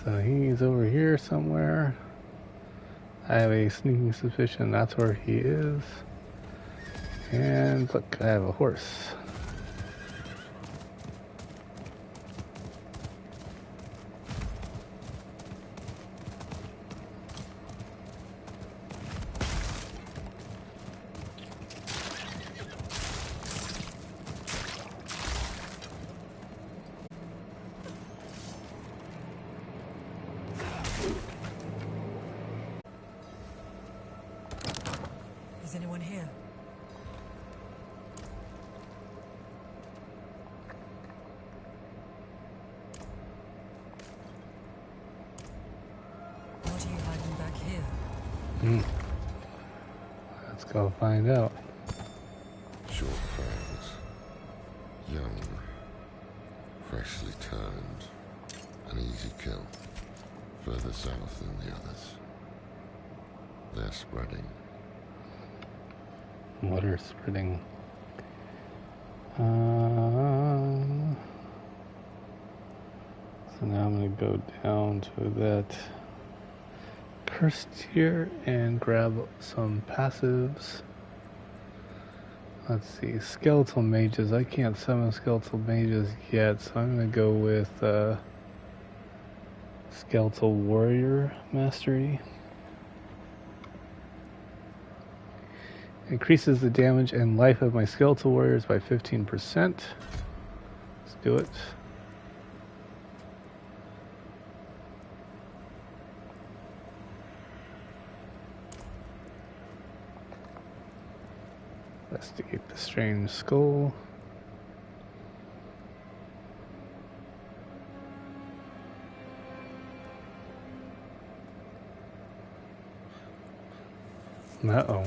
So he's over here somewhere. I have a sneaking suspicion that's where he is. And look, I have a horse. Is anyone here? What are you hiding back here? Let's go find out. Short fangs. Young. Freshly turned. An easy kill. Further south than the others. They're spreading. What are spreading? So now I'm going to go down to that cursed tier and grab some passives. Let's see, skeletal mages. I can't summon skeletal mages yet, so I'm going to go with skeletal warrior mastery. Increases the damage and life of my skeletal warriors by 15%. Let's do it. Investigate the strange skull. Uh-oh.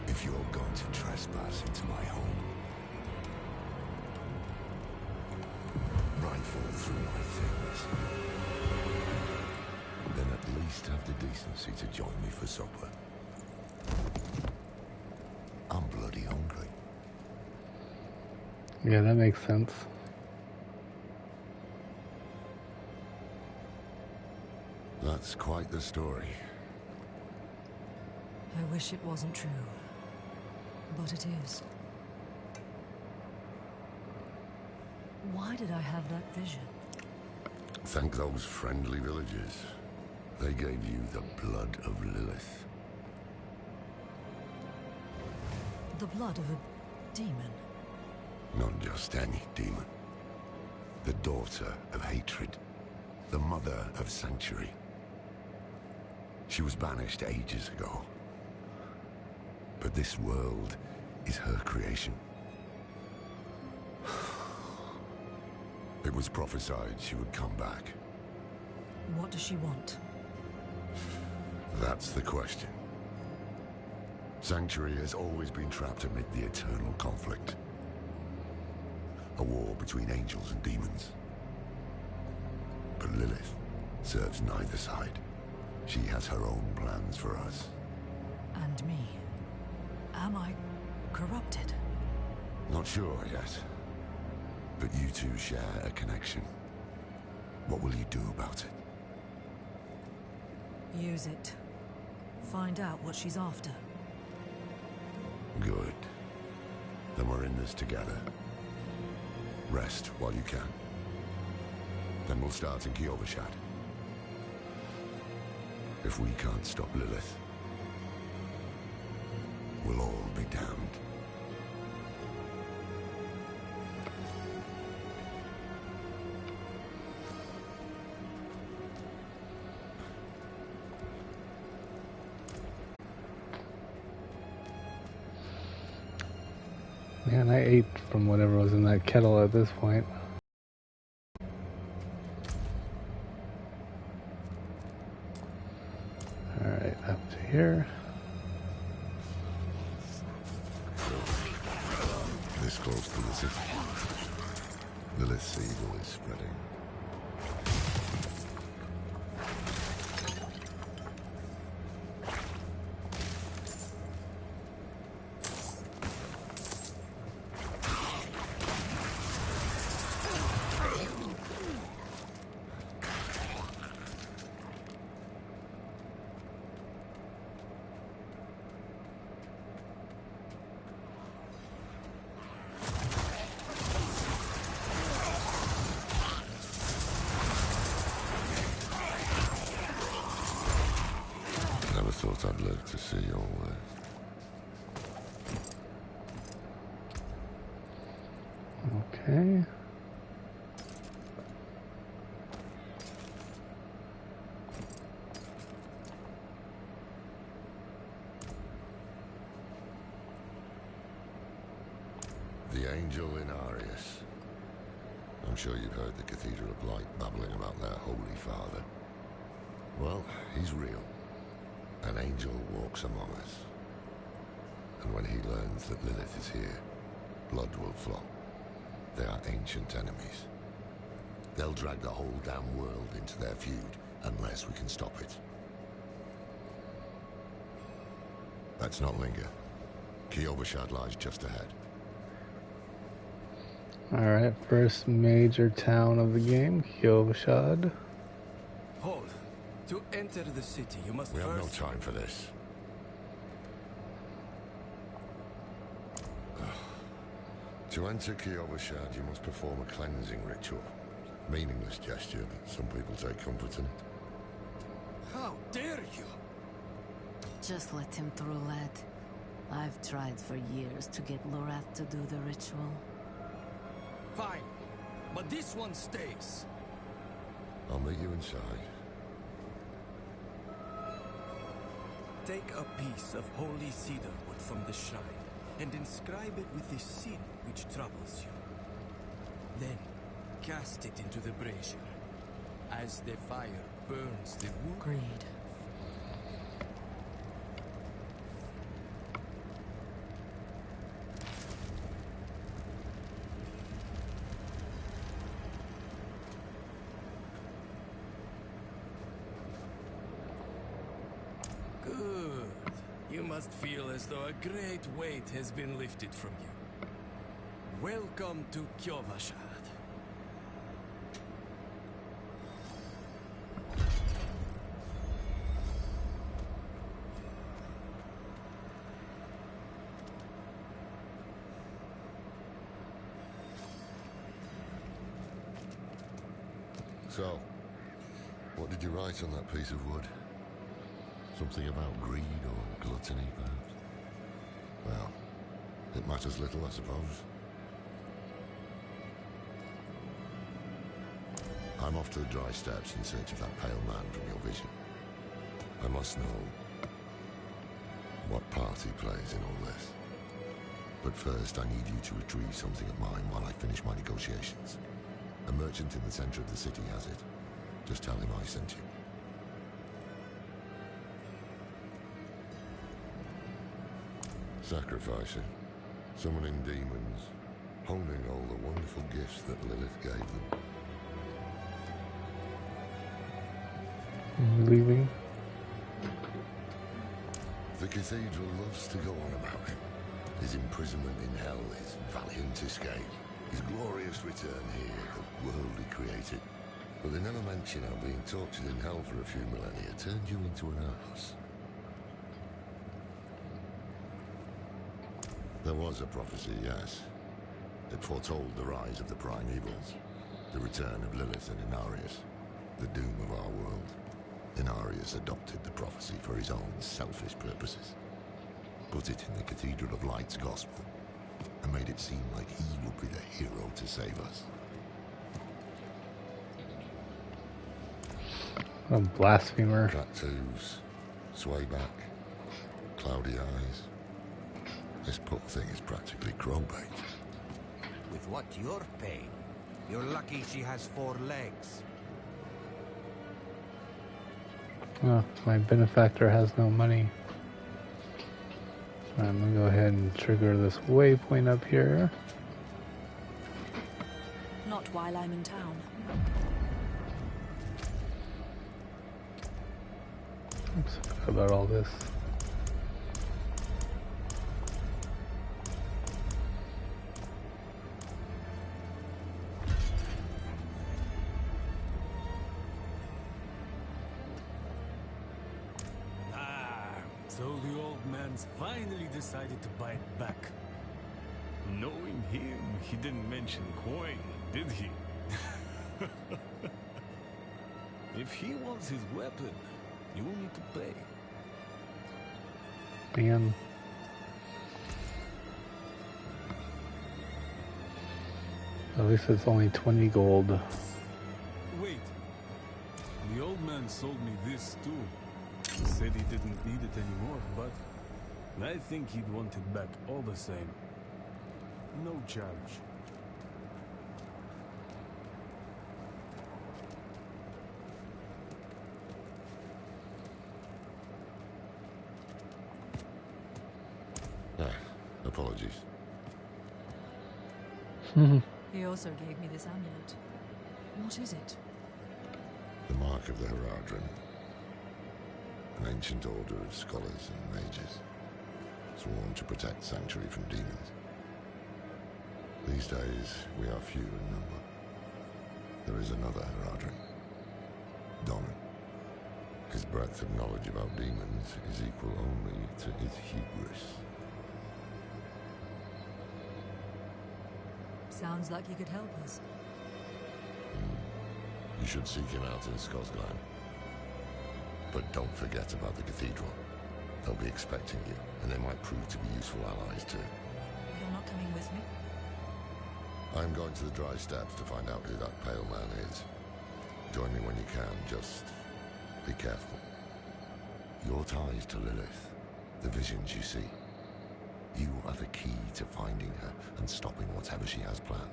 If you're going to trespass into my home, rifle through my things, then at least have the decency to join me for supper. I'm bloody hungry. Yeah, that makes sense. That's quite the story. I wish it wasn't true. But it is. Why did I have that vision? Thank those friendly villagers. They gave you the blood of Lilith. The blood of a demon. Not just any demon. The daughter of hatred. The mother of sanctuary. She was banished ages ago. But this world is her creation. It was prophesied she would come back. What does she want? That's the question. Sanctuary has always been trapped amid the eternal conflict. A war between angels and demons. But Lilith serves neither side. She has her own plans for us. And me. Am I corrupted? Not sure yet. But you two share a connection. What will you do about it? Use it. Find out what she's after. Good. Then we're in this together. Rest while you can. Then we'll start in Kiovashad. If we can't stop Lilith, we'll all be damned. Man, I ate from whatever was in that kettle at this point. Alright, up to here. This close to the city. Lilith's evil is spreading. Never thought I'd live to see all this. Okay. The Angel in Arius. I'm sure you've heard the Cathedral of Light babbling about their Holy Father. Well, he's real. An angel walks among us. And when he learns that Lilith is here, blood will flow. They are ancient enemies. They'll drag the whole damn world into their feud, unless we can stop it. Let's not linger. Kiovashad lies just ahead. Alright, first major town of the game, Kiovashad. Hold. To enter the city, you must We first... have no time for this. To enter Kiovashad, you must perform a cleansing ritual. Meaningless gesture, but some people take comfort in it. How dare you? Just let him through, lad. I've tried for years to get Lorath to do the ritual. Fine. But this one stays. I'll meet you inside. Take a piece of holy cedar wood from the shrine and inscribe it with the sin which troubles you. Then, cast it into the brazier. As the fire burns the wood... Agreed. Good. You must feel as though a great weight has been lifted from you. Welcome to Kiovashad. So, what did you write on that piece of wood? Something about greed or gluttony, perhaps? Well, it matters little, I suppose. I'm off to the dry steppes in search of that pale man from your vision. I must know what part he plays in all this. But first, I need you to retrieve something of mine while I finish my negotiations. A merchant in the center of the city has it. Just tell him I sent you. Sacrificing, summoning demons, honing all the wonderful gifts that Lilith gave them. Leaving. The cathedral loves to go on about him. His imprisonment in hell, his valiant escape, his glorious return here, the world he created. But they never mention how being tortured in hell for a few millennia turned you into an ass. There was a prophecy, yes. It foretold the rise of the primevals, the return of Lilith and Inarius, the doom of our world. Inarius adopted the prophecy for his own selfish purposes, put it in the Cathedral of Light's gospel, and made it seem like he would be the hero to save us. A blasphemer. Tattoos, sway back, cloudy eyes. This poor thing is practically crowbait. With what you're paying, you're lucky she has 4 legs. Oh, my benefactor has no money. I'm gonna go ahead and trigger this waypoint up here. Not while I'm in town. Oops, I forgot about all this. So the old man's finally decided to buy it back. Knowing him, he didn't mention coin, did he? If he wants his weapon, he will need to pay. Man. At least it's only 20 gold. Wait. The old man sold me this too. He said he didn't need it anymore, but I think he'd want it back all the same. No charge. Apologies. He also gave me this amulet. What is it? The mark of the Heradrin. An ancient order of scholars and mages, sworn to protect Sanctuary from demons. These days, we are few in number. There is another Heradrin, Doran. His breadth of knowledge about demons is equal only to his hubris. Sounds like he could help us. You should seek him out in Skosglan. But don't forget about the cathedral. They'll be expecting you, and they might prove to be useful allies too. You're not coming with me? I'm going to the dry steppes to find out who that pale man is. Join me when you can, just be careful. Your ties to Lilith, the visions you see, you are the key to finding her and stopping whatever she has planned.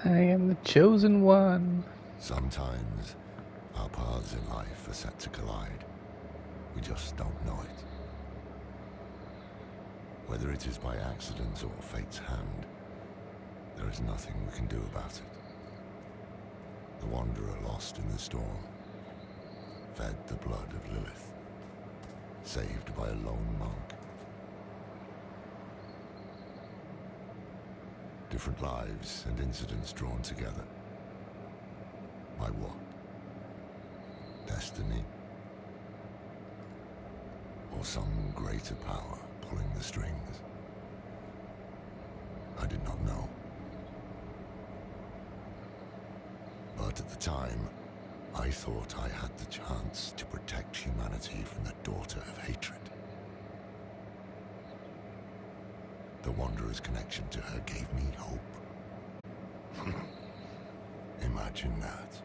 I am the chosen one. Sometimes our paths in life are set to collide. We just don't know it. Whether it is by accident or fate's hand, there is nothing we can do about it. The wanderer lost in the storm, fed the blood of Lilith, saved by a lone monk. Different lives and incidents drawn together. By what? Destiny? Or some greater power pulling the strings? I did not know. But at the time, I thought I had the chance to protect humanity from the daughter of hatred. The Wanderer's connection to her gave me hope. Imagine that.